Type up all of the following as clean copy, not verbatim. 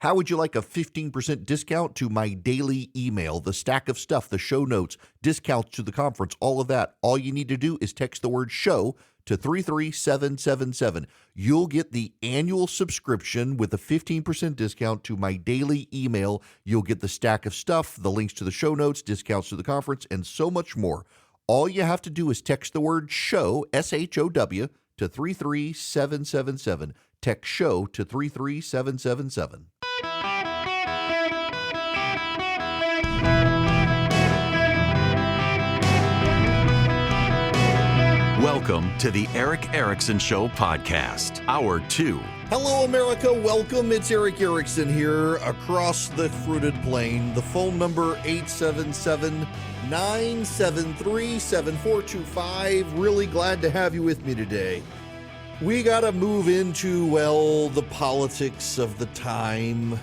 How would you like a 15% discount to my daily email, the stack of stuff, the show notes, discounts to the conference, all of that? All you need to do is text the word show to 33777. You'll get the annual subscription with a 15% discount to my daily email. You'll get the stack of stuff, the links to the show notes, discounts to the conference, and so much more. All you have to do is text the word show, SHOW, to 33777. Text show to 33777. Welcome to the Eric Erickson Show podcast, Hour 2. Hello, America. Welcome. It's Eric Erickson here across the fruited plain. The phone number 877-973-7425. Really glad to have you with me today. We got to move into, well, the politics of the time.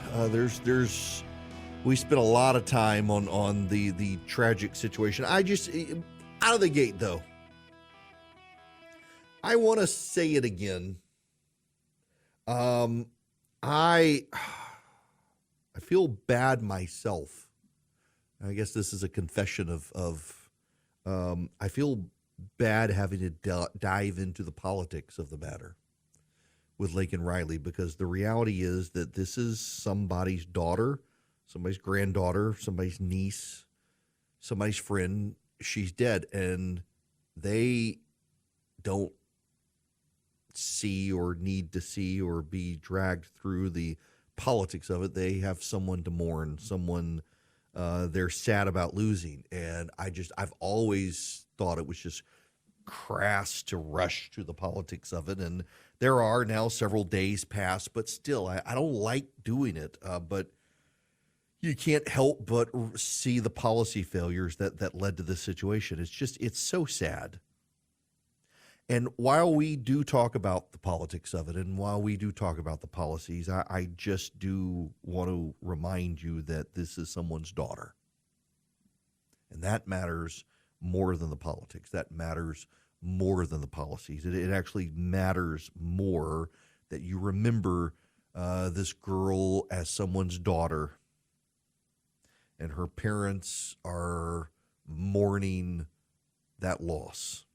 We spent a lot of time on the tragic situation. Out of the gate, though, I want to say it again. I feel bad myself. I guess this is a confession of I feel bad having to dive into the politics of the matter with Laken Riley, because the reality is that this is somebody's daughter, somebody's granddaughter, somebody's niece, somebody's friend. She's dead, and they don't see or need to see or be dragged through the politics of it. They have someone to mourn, someone they're sad about losing. And I've always thought it was just crass to rush to the politics of it. And there are now several days past, but still, I don't like doing it. But you can't help but see the policy failures that led to this situation. It's so sad. And while we do talk about the politics of it, and while we do talk about the policies, I just do want to remind you that this is someone's daughter. And that matters more than the politics. That matters more than the policies. It actually matters more that you remember this girl as someone's daughter, and her parents are mourning that loss.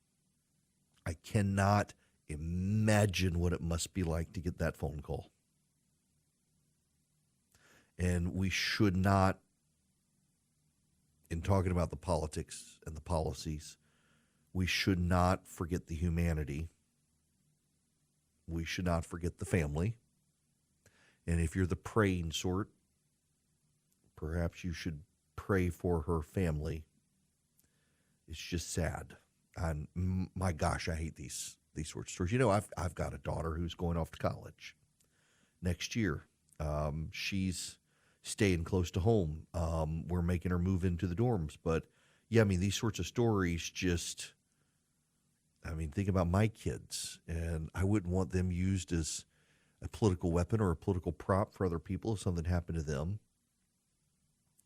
I cannot imagine what it must be like to get that phone call. And we should not, in talking about the politics and the policies, we should not forget the humanity. We should not forget the family. And if you're the praying sort, perhaps you should pray for her family. It's just sad. And my gosh, I hate these sorts of stories. You know, I've got a daughter who's going off to college next year. She's staying close to home. We're making her move into the dorms. But, yeah, I mean, these sorts of stories think about my kids. And I wouldn't want them used as a political weapon or a political prop for other people if something happened to them.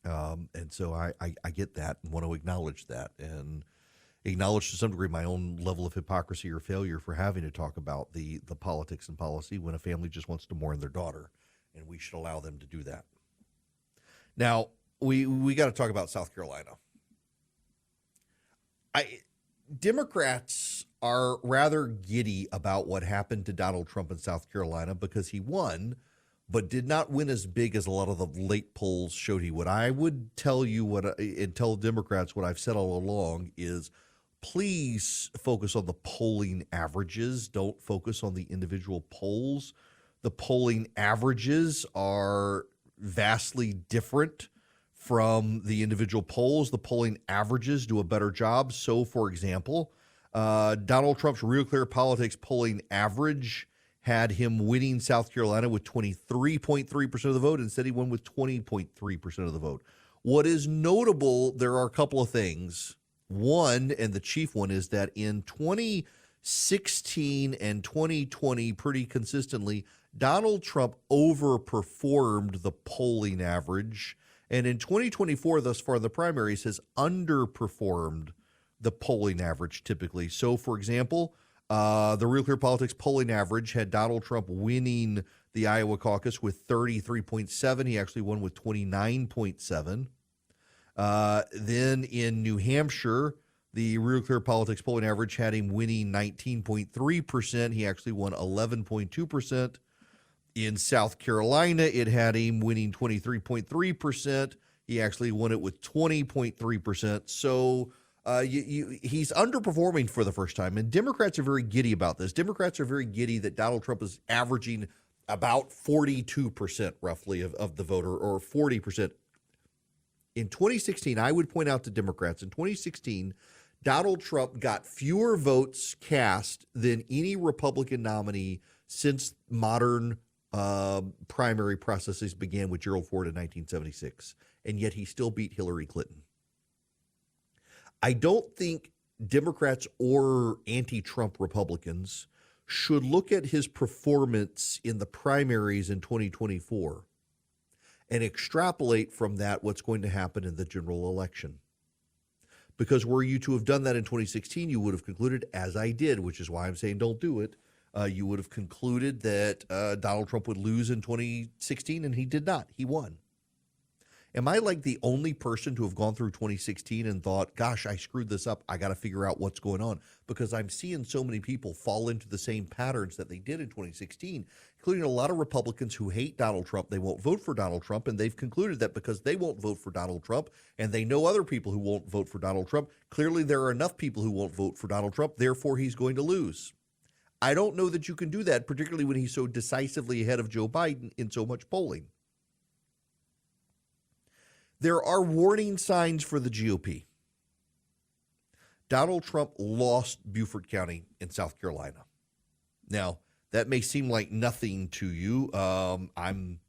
And so I get that and want to acknowledge that, and acknowledge to some degree my own level of hypocrisy or failure for having to talk about the politics and policy when a family just wants to mourn their daughter, and we should allow them to do that. Now, we got to talk about South Carolina. Democrats are rather giddy about what happened to Donald Trump in South Carolina because he won, but did not win as big as a lot of the late polls showed he would. I would tell you and tell Democrats what I've said all along is, please focus on the polling averages. Don't focus on the individual polls. The polling averages are vastly different from the individual polls. The polling averages do a better job. So, for example, Donald Trump's Real Clear Politics polling average had him winning South Carolina with 23.3% of the vote. Instead, he won with 20.3% of the vote. What is notable, there are a couple of things. One, and the chief one, is that in 2016 and 2020, pretty consistently, Donald Trump overperformed the polling average. And in 2024, thus far, the primaries has underperformed the polling average typically. So, for example, the Real Clear Politics polling average had Donald Trump winning the Iowa caucus with 33.7. He actually won with 29.7. Then in New Hampshire, the Real Clear Politics polling average had him winning 19.3%. He actually won 11.2%. In South Carolina, it had him winning 23.3%. He actually won it with 20.3%. So he's underperforming for the first time. And Democrats are very giddy about this. Democrats are very giddy that Donald Trump is averaging about 42% roughly of the voter, or 40%. In 2016, I would point out to Democrats, in 2016, Donald Trump got fewer votes cast than any Republican nominee since modern primary processes began with Gerald Ford in 1976. And yet he still beat Hillary Clinton. I don't think Democrats or anti-Trump Republicans should look at his performance in the primaries in 2024 and extrapolate from that what's going to happen in the general election. Because were you to have done that in 2016, you would have concluded, as I did, which is why I'm saying don't do it, you would have concluded that Donald Trump would lose in 2016, and he did not. He won. Am I like the only person to have gone through 2016 and thought, gosh, I screwed this up. I got to figure out what's going on? Because I'm seeing so many people fall into the same patterns that they did in 2016, including a lot of Republicans who hate Donald Trump. They won't vote for Donald Trump, and they've concluded that because they won't vote for Donald Trump and they know other people who won't vote for Donald Trump, clearly there are enough people who won't vote for Donald Trump, therefore he's going to lose. I don't know that you can do that, particularly when he's so decisively ahead of Joe Biden in so much polling. There are warning signs for the GOP. Donald Trump lost Beaufort County in South Carolina. Now, that may seem like nothing to you. I'm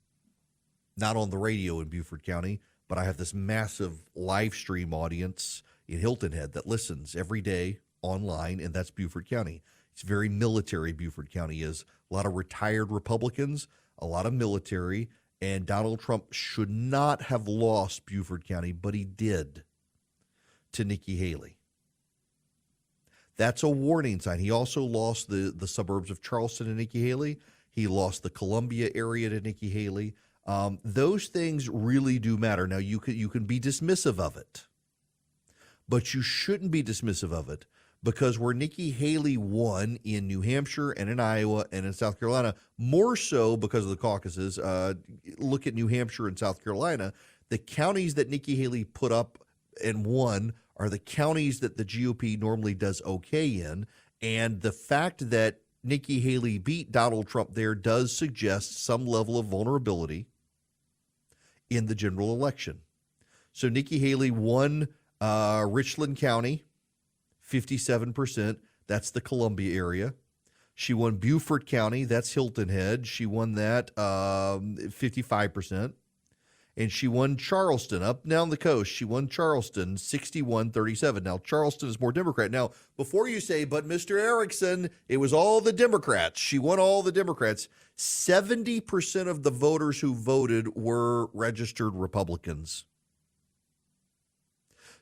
not on the radio in Beaufort County, but I have this massive live stream audience in Hilton Head that listens every day online, and that's Beaufort County. It's very military, Beaufort County is. A lot of retired Republicans, a lot of military, and Donald Trump should not have lost Beaufort County, but he did, to Nikki Haley. That's a warning sign. He also lost the suburbs of Charleston to Nikki Haley. He lost the Columbia area to Nikki Haley. Those things really do matter. Now, you can be dismissive of it, but you shouldn't be dismissive of it, because where Nikki Haley won in New Hampshire and in Iowa and in South Carolina, more so because of the caucuses, look at New Hampshire and South Carolina, the counties that Nikki Haley put up and won are the counties that the GOP normally does okay in. And the fact that Nikki Haley beat Donald Trump there does suggest some level of vulnerability in the general election. So Nikki Haley won Richland County, 57%. That's the Columbia area. She won Beaufort County. That's Hilton Head. She won that 55%. And she won Charleston, up down the coast. She won Charleston 61-37. Now, Charleston is more Democrat. Now, before you say, but Mr. Erickson, it was all the Democrats. She won all the Democrats. 70% of the voters who voted were registered Republicans.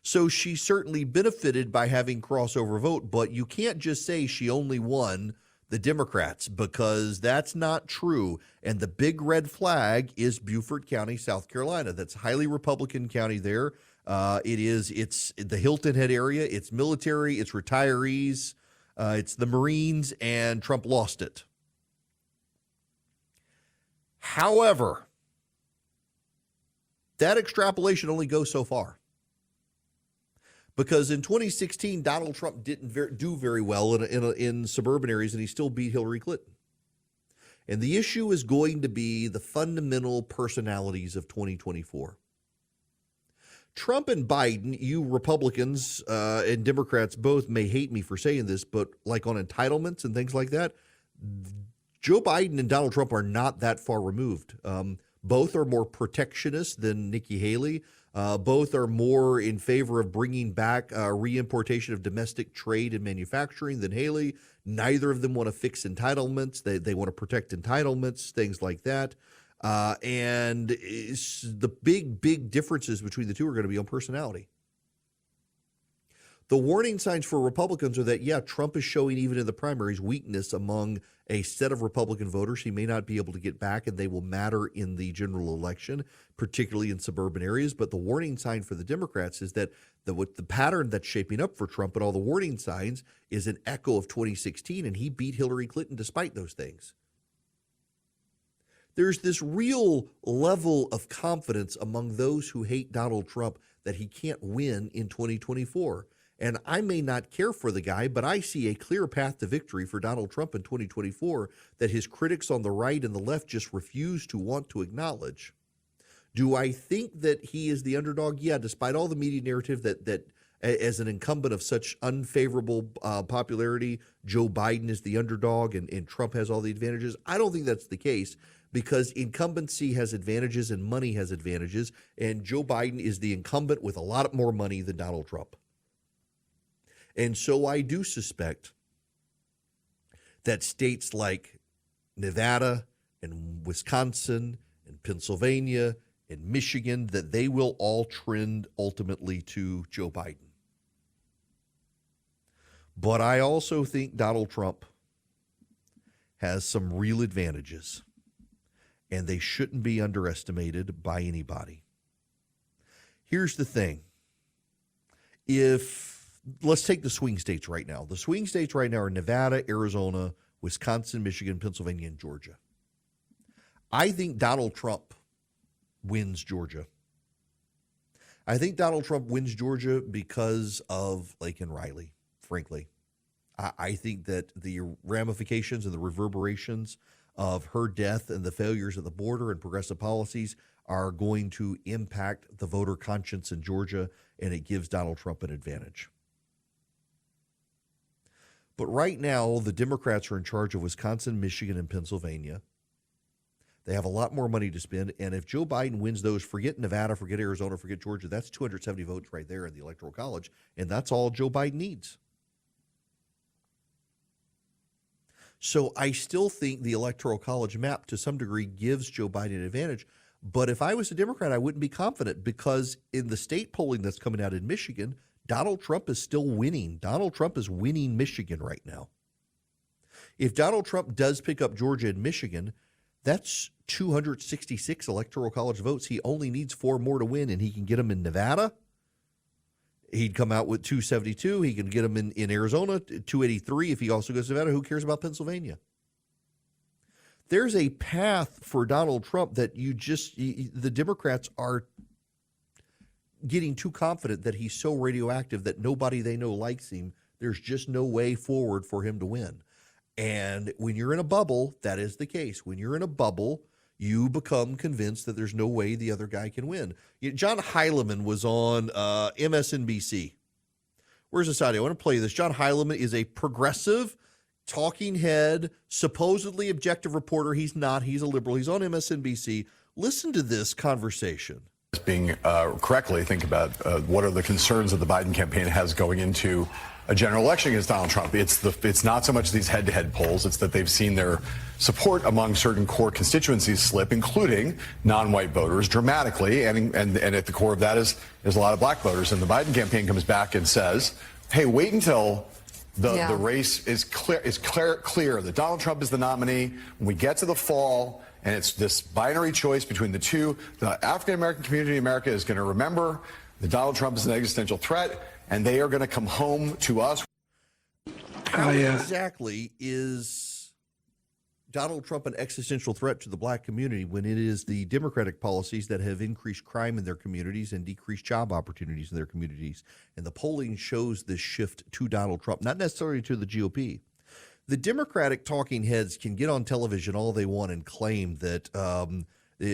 So she certainly benefited by having crossover vote, but you can't just say she only won the Democrats, because that's not true. And the big red flag is Beaufort County, South Carolina. That's highly Republican county there. It's the Hilton Head area. It's military, it's retirees, it's the Marines, and Trump lost it. However, that extrapolation only goes so far. Because in 2016, Donald Trump didn't do very well in suburban areas, and he still beat Hillary Clinton. And the issue is going to be the fundamental personalities of 2024. Trump and Biden, you Republicans and Democrats both may hate me for saying this, but like on entitlements and things like that, Joe Biden and Donald Trump are not that far removed. Both are more protectionist than Nikki Haley. Both are more in favor of bringing back reimportation of domestic trade and manufacturing than Haley. Neither of them want to fix entitlements. They want to protect entitlements, things like that. And the big differences between the two are going to be on personality. The warning signs for Republicans are that, yeah, Trump is showing, even in the primaries, weakness among a set of Republican voters he may not be able to get back, and they will matter in the general election, particularly in suburban areas. But the warning sign for the Democrats is that the pattern that's shaping up for Trump and all the warning signs is an echo of 2016, and he beat Hillary Clinton despite those things. There's this real level of confidence among those who hate Donald Trump that he can't win in 2024. And I may not care for the guy, but I see a clear path to victory for Donald Trump in 2024 that his critics on the right and the left just refuse to want to acknowledge. Do I think that he is the underdog? Yeah, despite all the media narrative that as an incumbent of such unfavorable popularity, Joe Biden is the underdog and Trump has all the advantages. I don't think that's the case, because incumbency has advantages and money has advantages, and Joe Biden is the incumbent with a lot more money than Donald Trump. And so I do suspect that states like Nevada and Wisconsin and Pennsylvania and Michigan, that they will all trend ultimately to Joe Biden. But I also think Donald Trump has some real advantages, and they shouldn't be underestimated by anybody. Here's the thing. Let's take the swing states right now. The swing states right now are Nevada, Arizona, Wisconsin, Michigan, Pennsylvania, and Georgia. I think Donald Trump wins Georgia. I think Donald Trump wins Georgia because of Laken Riley, frankly. I think that the ramifications and the reverberations of her death and the failures at the border and progressive policies are going to impact the voter conscience in Georgia, and it gives Donald Trump an advantage. But right now, the Democrats are in charge of Wisconsin, Michigan, and Pennsylvania. They have a lot more money to spend, and if Joe Biden wins those, forget Nevada, forget Arizona, forget Georgia, that's 270 votes right there in the Electoral College, and that's all Joe Biden needs. So I still think the Electoral College map, to some degree, gives Joe Biden an advantage. But if I was a Democrat, I wouldn't be confident, because in the state polling that's coming out in Michigan, Donald Trump is still winning. Donald Trump is winning Michigan right now. If Donald Trump does pick up Georgia and Michigan, that's 266 Electoral College votes. He only needs 4 more to win, and he can get them in Nevada. He'd come out with 272. He can get them in Arizona, 283 if he also goes to Nevada. Who cares about Pennsylvania? There's a path for Donald Trump that the Democrats are getting too confident that he's so radioactive that nobody they know likes him. There's just no way forward for him to win. And when you're in a bubble, that is the case. When you're in a bubble, you become convinced that there's no way the other guy can win. John Heilemann was on MSNBC. Where's this audio? I want to play this. John Heilemann is a progressive, talking head, supposedly objective reporter. He's not. He's a liberal. He's on MSNBC. Listen to this conversation. Being correctly think about what are the concerns that the Biden campaign has going into a general election against Donald Trump. It's not so much these head-to-head polls. It's that they've seen their support among certain core constituencies slip, including non-white voters, dramatically. And at the core of that is a lot of black voters. And the Biden campaign comes back and says, hey, wait until the race is clear that Donald Trump is the nominee. When we get to the fall, and it's this binary choice between the two, the African-American community in America is going to remember that Donald Trump is an existential threat, and they are going to come home to us. How exactly is Donald Trump an existential threat to the black community when it is the Democratic policies that have increased crime in their communities and decreased job opportunities in their communities? And the polling shows this shift to Donald Trump, not necessarily to the GOP. The Democratic talking heads can get on television all they want and claim that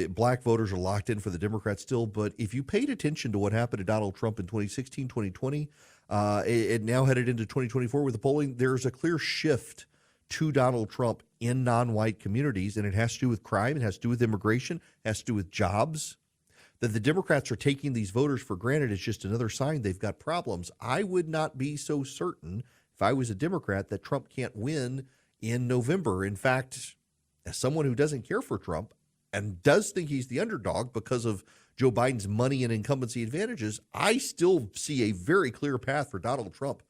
black voters are locked in for the Democrats still. But if you paid attention to what happened to Donald Trump in 2016, 2020, and now headed into 2024 with the polling, there's a clear shift to Donald Trump in non-white communities. And it has to do with crime. It has to do with immigration. It has to do with jobs. That the Democrats are taking these voters for granted is just another sign they've got problems. I would not be so certain, if I was a Democrat, that Trump can't win in November. In fact, as someone who doesn't care for Trump, and does think he's the underdog because of Joe Biden's money and incumbency advantages, I still see a very clear path for Donald Trump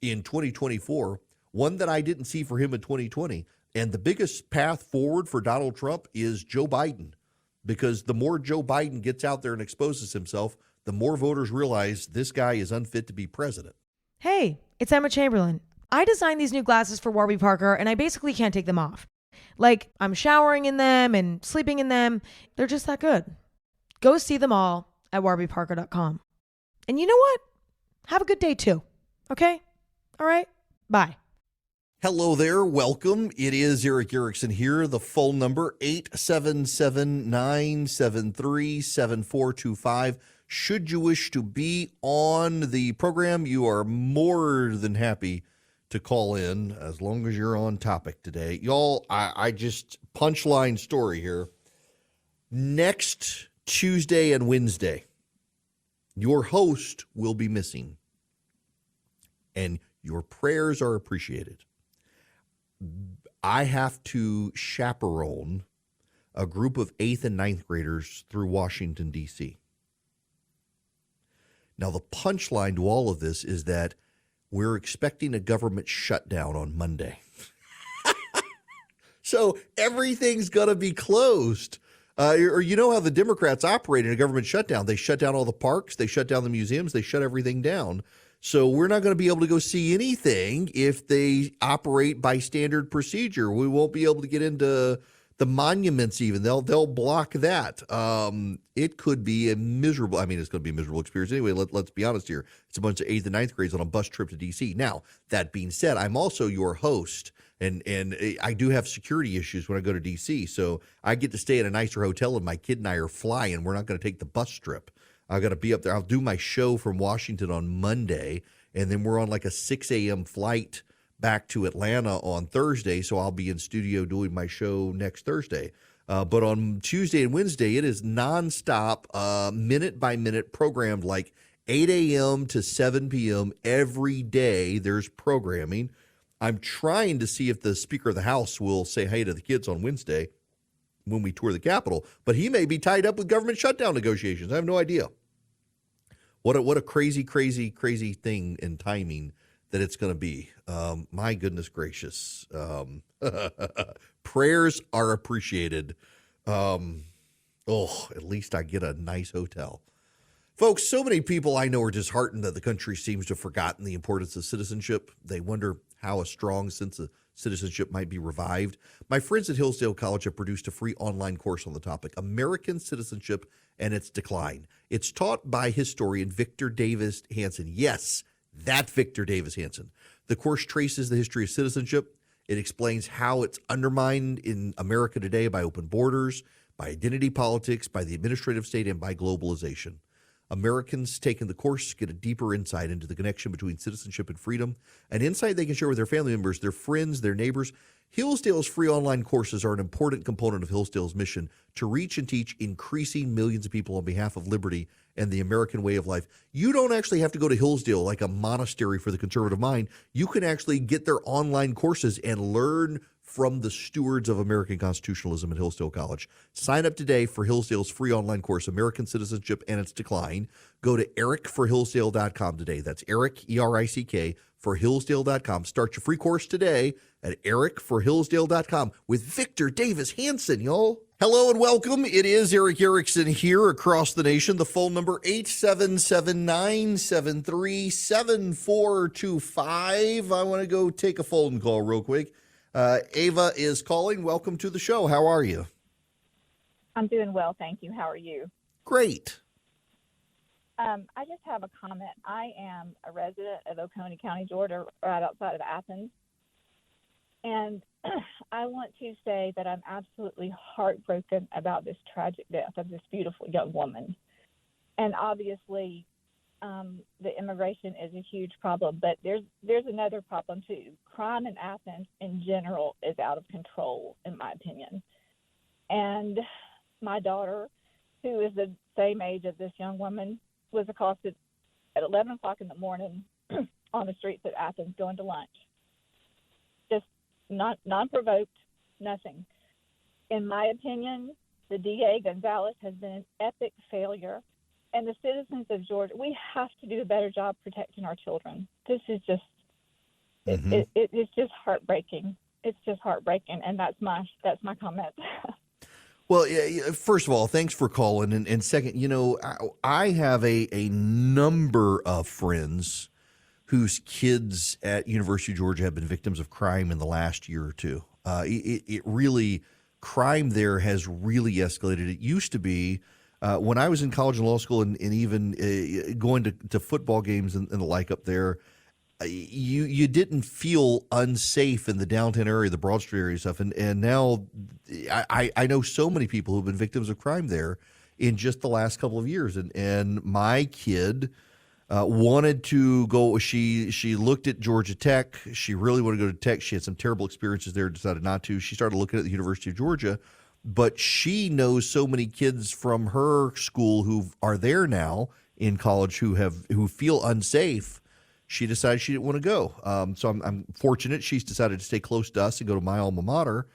in 2024, one that I didn't see for him in 2020. And the biggest path forward for Donald Trump is Joe Biden, because the more Joe Biden gets out there and exposes himself, the more voters realize this guy is unfit to be president. Hey, it's Emma Chamberlain. I designed these new glasses for Warby Parker, and I basically can't take them off. Like, I'm showering in them and sleeping in them. They're just that good. Go see them all at warbyparker.com. And you know what? Have a good day too. Okay? All right? Bye. Hello there. Welcome. It is Eric Erickson here. The phone number 877-973-7425. Should you wish to be on the program, you are more than happy to call in as long as you're on topic today. Y'all, I just punchline story here. Next Tuesday and Wednesday, your host will be missing, and your prayers are appreciated. I have to chaperone a group of 8th and 9th graders through Washington, D.C. Now, the punchline to all of this is that we're expecting a government shutdown on Monday. So everything's going to be closed. Or you know how the Democrats operate in a government shutdown. They shut down all the parks. They shut down the museums. They shut everything down. So we're not going to be able to go see anything if they operate by standard procedure. We won't be able to get into the monuments even. They'll block that. It could be a miserable, I mean, it's going to be a miserable experience anyway. Let's be honest here. It's a bunch of 8th and 9th grades on a bus trip to D.C. Now, that being said, I'm also your host, and I do have security issues when I go to D.C., so I get to stay at a nicer hotel, and my kid and I are flying. We're not going to take the bus trip. I've got to be up there. I'll do my show from Washington on Monday, and then we're on like a 6 a.m. flight back to Atlanta on Thursday, so I'll be in studio doing my show next Thursday. But on Tuesday and Wednesday, it is nonstop, minute-by-minute programmed, like 8 a.m. to 7 p.m. every day. There's programming. I'm trying to see if the Speaker of the House will say hey to the kids on Wednesday when we tour the Capitol, but he may be tied up with government shutdown negotiations. I have no idea. What a crazy, crazy, crazy thing in timing that it's going to be. My goodness gracious. Prayers are appreciated. At least I get a nice hotel. Folks, so many people I know are disheartened that the country seems to have forgotten the importance of citizenship. They wonder how a strong sense of citizenship might be revived. My friends at Hillsdale College have produced a free online course on the topic, American Citizenship and Its Decline. It's taught by historian Victor Davis Hanson. Yes, that Victor Davis Hanson. The course traces the history of citizenship. It explains how it's undermined in America today by open borders, by identity politics, by the administrative state, and by globalization. Americans taking the course get a deeper insight into the connection between citizenship and freedom, an insight they can share with their family members, their friends, their neighbors. Hillsdale's free online courses are an important component of Hillsdale's mission to reach and teach increasing millions of people on behalf of liberty and the American way of life. You don't actually have to go to Hillsdale like a monastery for the conservative mind. You can actually get their online courses and learn from the stewards of American constitutionalism at Hillsdale College. Sign up today for Hillsdale's free online course, American Citizenship and Its Decline. Go to ericforhillsdale.com today. That's Eric, E-R-I-C-K, for Hillsdale.com. Start your free course today at ericforhillsdale.com with Victor Davis Hanson, y'all. Hello and welcome. It is Eric Erickson here across the nation. The phone number 877-973-7425. I want to go take a phone call real quick. Ava is calling. Welcome to the show. How are you? I'm doing well, thank you. How are you? Great. I just have a comment. I am a resident of Oconee County, Georgia, right outside of Athens. And I want to say that I'm absolutely heartbroken about this tragic death of this beautiful young woman. And obviously, the immigration is a huge problem, but there's another problem too. Crime in Athens in general is out of control, in my opinion. And my daughter, who is the same age as this young woman, was accosted at 11 o'clock in the morning on the streets of Athens going to lunch. Just non-provoked, nothing. In my opinion, The DA, Gonzalez, has been an epic failure. And the citizens of Georgia, we have to do a better job protecting our children. This is just, it's just heartbreaking. It's just heartbreaking. And that's my comment. Well, first of all, thanks for calling. And second, I have a number of friends whose kids at University of Georgia have been victims of crime in the last year or two. It really, crime there has really escalated. It used to be when I was in college and law school and even going to football games and the like up there, you didn't feel unsafe in the downtown area, the Broad Street area stuff. And now I know so many people who've been victims of crime there in just the last couple of years. And my kid wanted to go. She looked at Georgia Tech. She really wanted to go to Tech. She had some terrible experiences there, decided not to. She started looking at the University of Georgia. But she knows so many kids from her school who are there now in college who feel unsafe. She decided she didn't want to go. So I'm fortunate she's decided to stay close to us and go to my alma mater.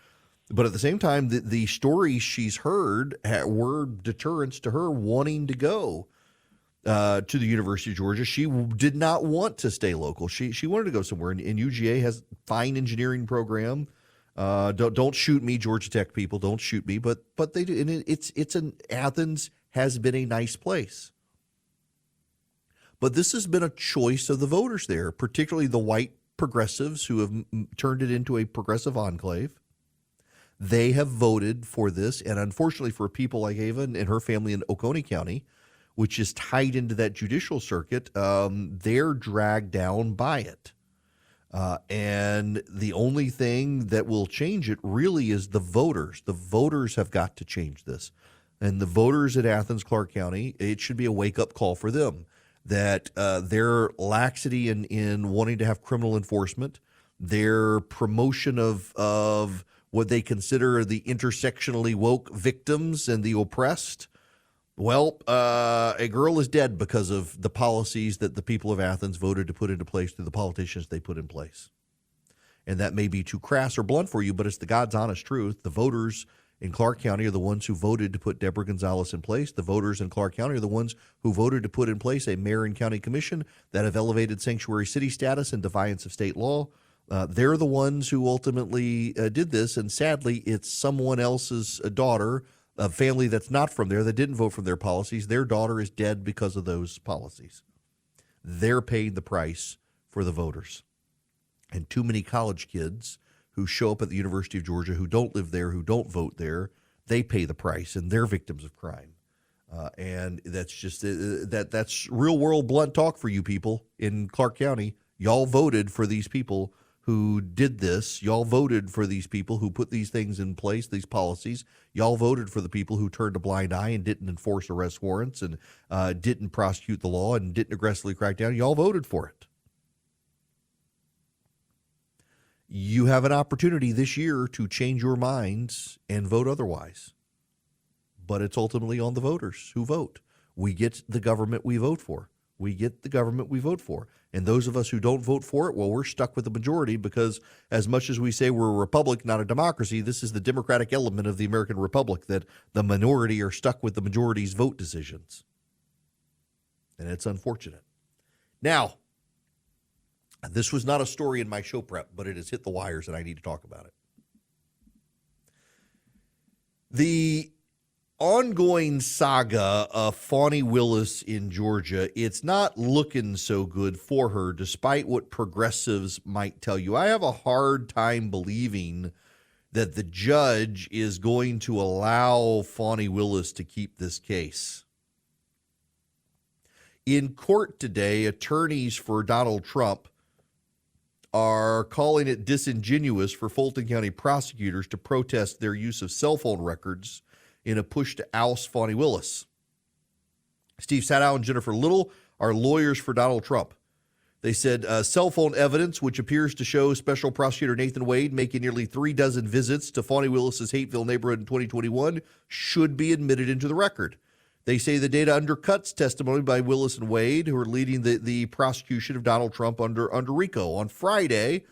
But at the same time, the stories she's heard were deterrents to her wanting to go to the University of Georgia. She did not want to stay local. She wanted to go somewhere. And UGA has a fine engineering program. Don't shoot me, Georgia Tech people. Don't shoot me. But they do. And Athens has been a nice place. But this has been a choice of the voters there, particularly the white progressives who have turned it into a progressive enclave. They have voted for this. And unfortunately for people like Ava and her family in Oconee County, which is tied into that judicial circuit, they're dragged down by it. And the only thing that will change it really is the voters. The voters have got to change this. And the voters at Athens, Clark County, it should be a wake-up call for them that their laxity in wanting to have criminal enforcement, their promotion of what they consider the intersectionally woke victims and the oppressed, well, a girl is dead because of the policies that the people of Athens voted to put into place through the politicians they put in place. And that may be too crass or blunt for you, but it's the God's honest truth. The voters in Clark County are the ones who voted to put Deborah Gonzalez in place. The voters in Clark County are the ones who voted to put in place a mayor and county commission that have elevated sanctuary city status in defiance of state law. They're the ones who ultimately did this, and sadly, it's someone else's daughter, a family that's not from there, that didn't vote for their policies. Their daughter is dead because of those policies. They're paying the price for the voters. And too many college kids who show up at the University of Georgia, who don't live there, who don't vote there, they pay the price, and they're victims of crime. And that's just that's real world blunt talk for you people in Clark County. Y'all voted for these people who did this. Y'all voted for these people who put these things in place, these policies. Y'all voted for the people who turned a blind eye and didn't enforce arrest warrants and didn't prosecute the law and didn't aggressively crack down. Y'all voted for it. You have an opportunity this year to change your minds and vote otherwise. But it's ultimately on the voters who vote. We get the government we vote for. We get the government we vote for. And those of us who don't vote for it, well, we're stuck with the majority because as much as we say we're a republic, not a democracy, this is the democratic element of the American republic, that the minority are stuck with the majority's vote decisions. And it's unfortunate. Now, this was not a story in my show prep, but it has hit the wires and I need to talk about it. The ongoing saga of Fani Willis in Georgia, it's not looking so good for her, despite what progressives might tell you. I have a hard time believing that the judge is going to allow Fani Willis to keep this case. In court today, attorneys for Donald Trump are calling it disingenuous for Fulton County prosecutors to protest their use of cell phone records in a push to oust Fani Willis. Steve Sadow and Jennifer Little are lawyers for Donald Trump. They said cell phone evidence, which appears to show Special Prosecutor Nathan Wade making nearly 36 visits to Fani Willis's Hateville neighborhood in 2021, should be admitted into the record. They say the data undercuts testimony by Willis and Wade, who are leading the prosecution of Donald Trump under RICO. On Friday,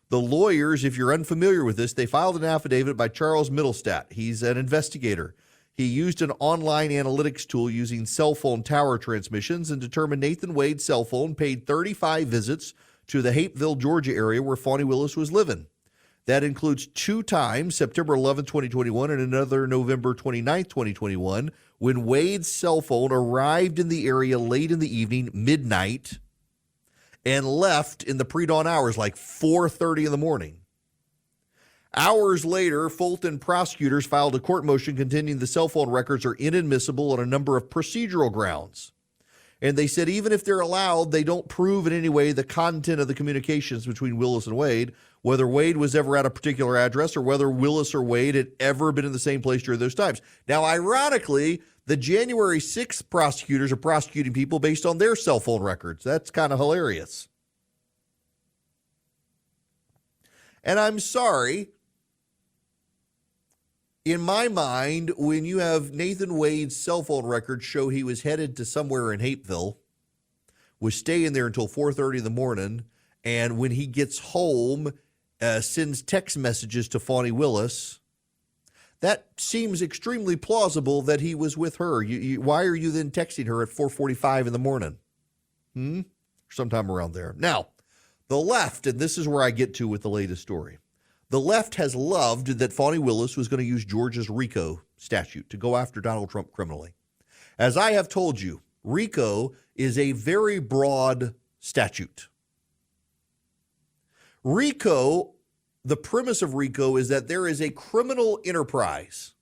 the lawyers, if you're unfamiliar with this, they filed an affidavit by Charles Middlestat. He's an investigator. He used an online analytics tool using cell phone tower transmissions and determined Nathan Wade's cell phone paid 35 visits to the Hapeville, Georgia area where Fani Willis was living. That includes 2 times, September 11, 2021, and another November 29, 2021, when Wade's cell phone arrived in the area late in the evening, midnight, and left in the pre-dawn hours, like 4:30 in the morning. Hours later, Fulton prosecutors filed a court motion contending the cell phone records are inadmissible on a number of procedural grounds. And they said even if they're allowed, they don't prove in any way the content of the communications between Willis and Wade, whether Wade was ever at a particular address or whether Willis or Wade had ever been in the same place during those times. Now, ironically, the January 6th prosecutors are prosecuting people based on their cell phone records. That's kind of hilarious. And I'm sorry, in my mind, when you have Nathan Wade's cell phone records show he was headed to somewhere in Hapeville, was staying there until 4:30 in the morning, and when he gets home, sends text messages to Fani Willis, that seems extremely plausible that he was with her. Why are you then texting her at 4:45 in the morning? Sometime around there. Now, the left, and this is where I get to with the latest story. The left has loved that Fani Willis was going to use Georgia's RICO statute to go after Donald Trump criminally. As I have told you, RICO is a very broad statute. RICO, the premise of RICO is that there is a criminal enterprise.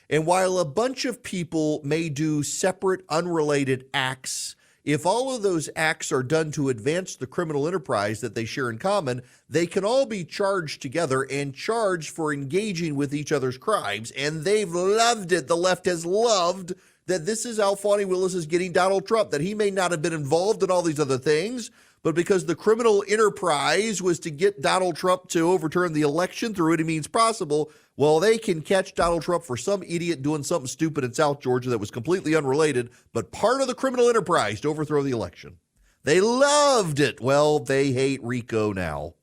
And while a bunch of people may do separate, unrelated acts, if all of those acts are done to advance the criminal enterprise that they share in common, they can all be charged together and charged for engaging with each other's crimes. And they've loved it. The left has loved that this is how Fani Willis is getting Donald Trump, that he may not have been involved in all these other things, but because the criminal enterprise was to get Donald Trump to overturn the election through any means possible, well, they can catch Donald Trump for some idiot doing something stupid in South Georgia that was completely unrelated, but part of the criminal enterprise to overthrow the election. They loved it. Well, they hate RICO now.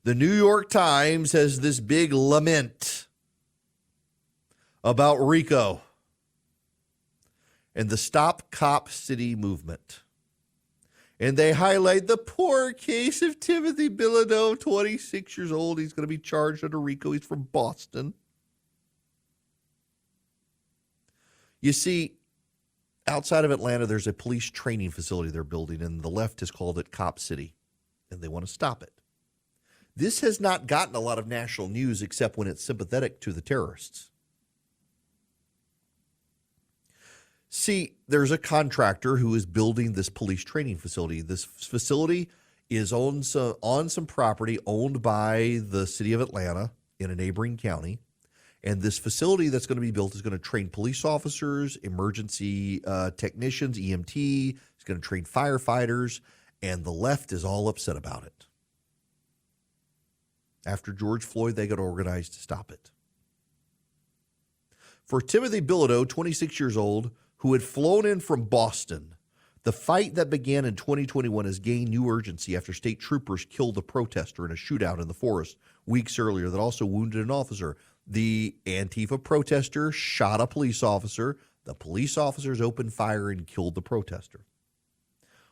The New York Times has this big lament about RICO and the Stop Cop City movement. And they highlight the poor case of Timothy Bilodeau, 26 years old. He's going to be charged under RICO. He's from Boston. You see, outside of Atlanta, there's a police training facility they're building, and the left has called it Cop City, and they want to stop it. This has not gotten a lot of national news except when it's sympathetic to the terrorists. See, there's a contractor who is building this police training facility. This facility is on some property owned by the city of Atlanta in a neighboring county. And this facility that's going to be built is going to train police officers, emergency technicians, EMT. It's going to train firefighters. And the left is all upset about it. After George Floyd, they got organized to stop it. For Timothy Bilodeau, 26 years old, who had flown in from Boston, the fight that began in 2021 has gained new urgency after state troopers killed a protester in a shootout in the forest weeks earlier that also wounded an officer. The Antifa protester shot a police officer. The police officers opened fire and killed the protester.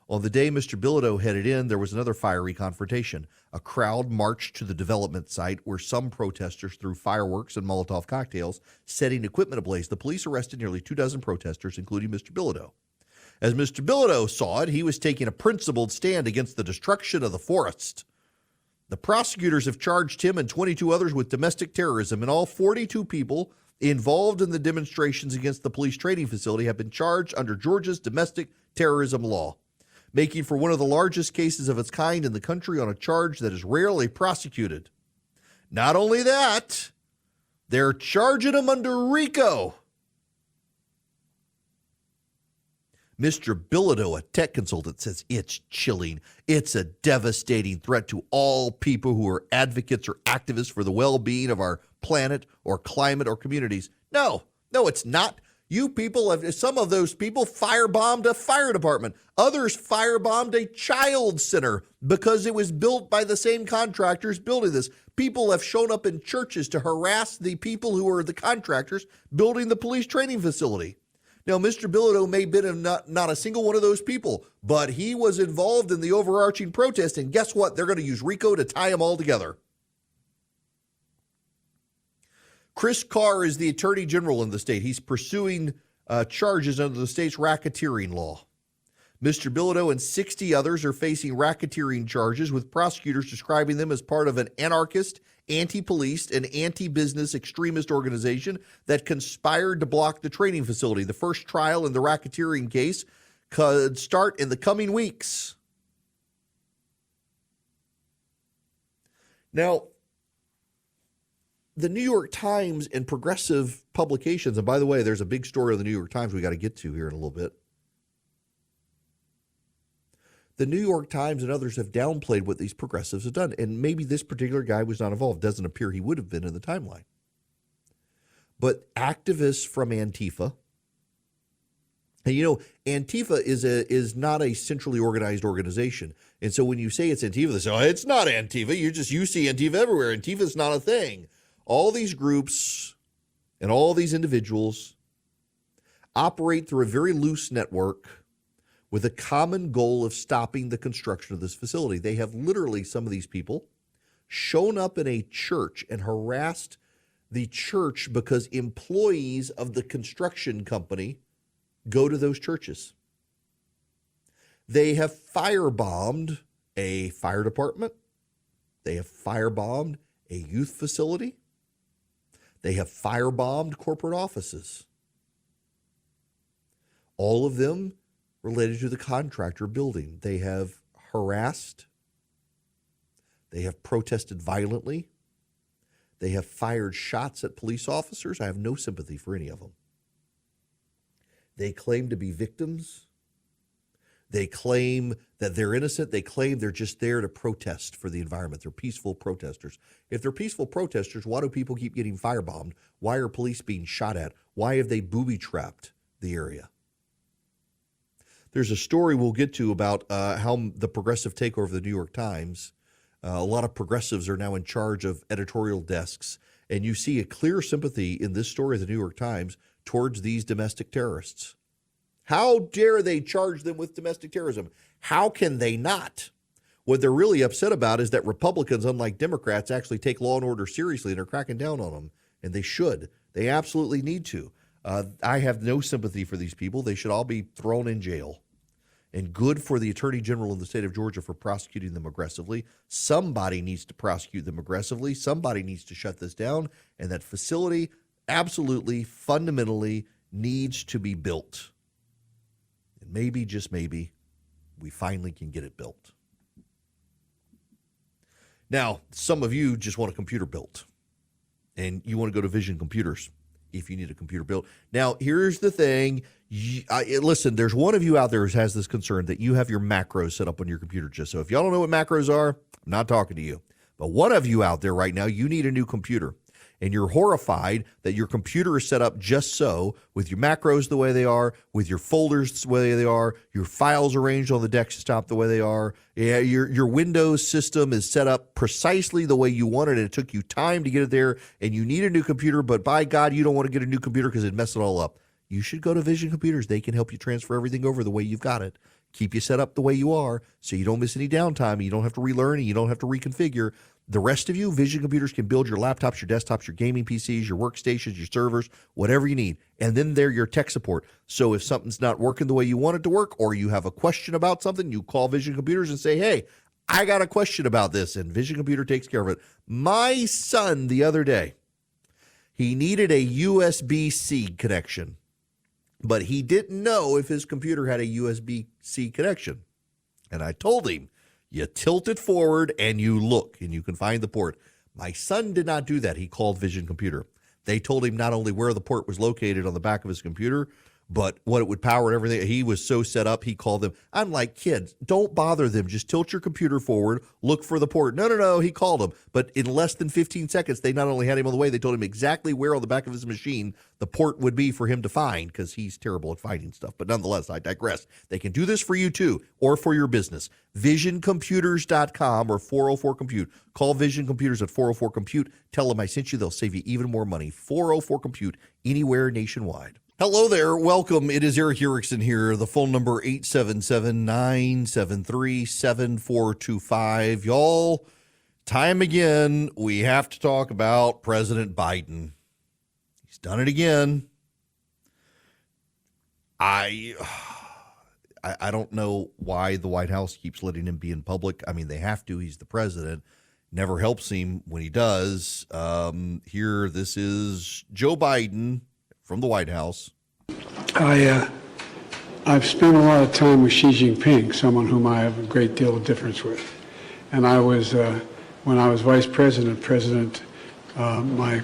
On the day Mr. Bilodeau headed in, there was another fiery confrontation. A crowd marched to the development site where some protesters threw fireworks and Molotov cocktails, setting equipment ablaze. The police arrested nearly 24 protesters, including Mr. Bilodeau. As Mr. Bilodeau saw it, he was taking a principled stand against the destruction of the forest. The prosecutors have charged him and 22 others with domestic terrorism, and all 42 people involved in the demonstrations against the police training facility have been charged under Georgia's domestic terrorism law, making for one of the largest cases of its kind in the country on a charge that is rarely prosecuted. Not only that, they're charging him under RICO. Mr. Bilodeau, a tech consultant, says it's chilling. It's a devastating threat to all people who are advocates or activists for the well-being of our planet or climate or communities. No, it's not. You people have, some of those people firebombed a fire department. Others firebombed a child center because it was built by the same contractors building this. People have shown up in churches to harass the people who are the contractors building the police training facility. Now, Mr. Bilodeau may have been not a single one of those people, but he was involved in the overarching protest, and guess what? They're going to use RICO to tie them all together. Chris Carr is the attorney general in the state. He's pursuing charges under the state's racketeering law. Mr. Bilodeau and 60 others are facing racketeering charges, with prosecutors describing them as part of an anarchist, anti-police, and anti-business extremist organization that conspired to block the training facility. The first trial in the racketeering case could start in the coming weeks. Now, the New York Times and progressive publications, and by the way, there's a big story of the New York Times we got to get to here in a little bit. The New York Times and others have downplayed what these progressives have done, and maybe this particular guy was not involved. Doesn't appear he would have been in the timeline. But activists from Antifa, and you know, Antifa is not a centrally organized organization. And so when you say it's Antifa, they say, oh, it's not Antifa. You see Antifa everywhere. Antifa's not a thing. All these groups and all these individuals operate through a very loose network with a common goal of stopping the construction of this facility. They have literally, some of these people, shown up in a church and harassed the church because employees of the construction company go to those churches. They have firebombed a fire department. They have firebombed a youth facility. They have firebombed corporate offices. All of them related to the contractor building. They have harassed. They have protested violently. They have fired shots at police officers. I have no sympathy for any of them. They claim to be victims. They claim that they're innocent. They claim they're just there to protest for the environment. They're peaceful protesters. If they're peaceful protesters, why do people keep getting firebombed? Why are police being shot at? Why have they booby-trapped the area? There's a story we'll get to about how the progressive takeover of the New York Times, a lot of progressives are now in charge of editorial desks, and you see a clear sympathy in this story of the New York Times towards these domestic terrorists. How dare they charge them with domestic terrorism? How can they not? What they're really upset about is that Republicans, unlike Democrats, actually take law and order seriously and are cracking down on them, and they should. They absolutely need to. I have no sympathy for these people. They should all be thrown in jail. And good for the Attorney General in the state of Georgia for prosecuting them aggressively. Somebody needs to prosecute them aggressively. Somebody needs to shut this down. And that facility absolutely, fundamentally needs to be built. And maybe, just maybe, we finally can get it built. Now, some of you just want a computer built. And you want to go to Vision Computers if you need a computer built. Now, here's the thing. Listen, there's one of you out there who has this concern that you have your macros set up on your computer. Just so if y'all don't know what macros are, I'm not talking to you. But one of you out there right now, you need a new computer. And you're horrified that your computer is set up just so, with your macros the way they are, with your folders the way they are, your files arranged on the desktop the way they are. Yeah, your Windows system is set up precisely the way you want it, and it took you time to get it there, and you need a new computer, but by God, you don't want to get a new computer because it'd mess it all up. You should go to Vision Computers. They can help you transfer everything over the way you've got it. Keep you set up the way you are so you don't miss any downtime, and you don't have to relearn, and you don't have to reconfigure. The rest of you, Vision Computers can build your laptops, your desktops, your gaming PCs, your workstations, your servers, whatever you need. And then they're your tech support. So if something's not working the way you want it to work, or you have a question about something, you call Vision Computers and say, hey, I got a question about this. And Vision Computer takes care of it. My son the other day, he needed a USB-C connection, but he didn't know if his computer had a USB-C connection. And I told him, you tilt it forward and you look and you can find the port. My son did not do that. He called Vision Computer. They told him not only where the port was located on the back of his computer, But what it would power and everything, he was so set up, he called them. I'm like, kids, don't bother them. Just tilt your computer forward, look for the port. No, he called them. But in less than 15 seconds, they not only had him on the way, they told him exactly where on the back of his machine the port would be for him to find, because he's terrible at finding stuff. But nonetheless, I digress. They can do this for you too, or for your business. VisionComputers.com or 404-COMPUTE. Call Vision Computers at 404-COMPUTE. Tell them I sent you. They'll save you even more money. 404-COMPUTE, anywhere nationwide. Hello there. Welcome. It is Eric Erickson here. The phone number 877-973-7425. Y'all, time again, we have to talk about President Biden. He's done it again. I don't know why the White House keeps letting him be in public. I mean, they have to. He's the president. Never helps him when he does. Here, this is Joe Biden from the White House. I've spent a lot of time with Xi Jinping, someone whom I have a great deal of difference with. And I was, when I was vice president, my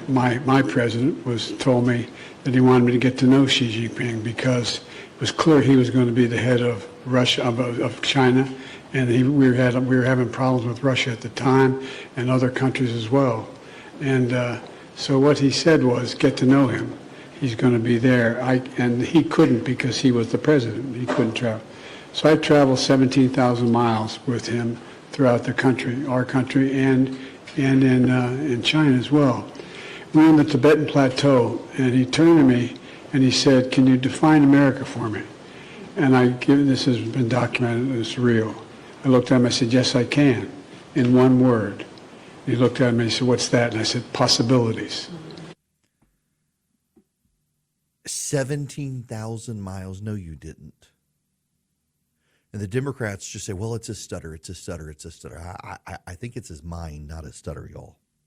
president told me that he wanted me to get to know Xi Jinping because it was clear he was going to be the head of Russia, of China, and we were having problems with Russia at the time and other countries as well. And so what he said was, get to know him. He's going to be there. And he couldn't because he was the president. He couldn't travel. So I traveled 17,000 miles with him throughout the country, our country, and in China as well. We were in the Tibetan Plateau, and he turned to me and he said, "Can you define America for me?" And this has been documented, it's real. I looked at him, I said, "Yes, I can," in one word. He looked at me and he said, "What's that?" And I said, "Possibilities." 17,000 miles. No, you didn't. And the Democrats just say, well, it's a stutter. It's a stutter. It's a stutter. I think it's his mind, not a stutter, y'all.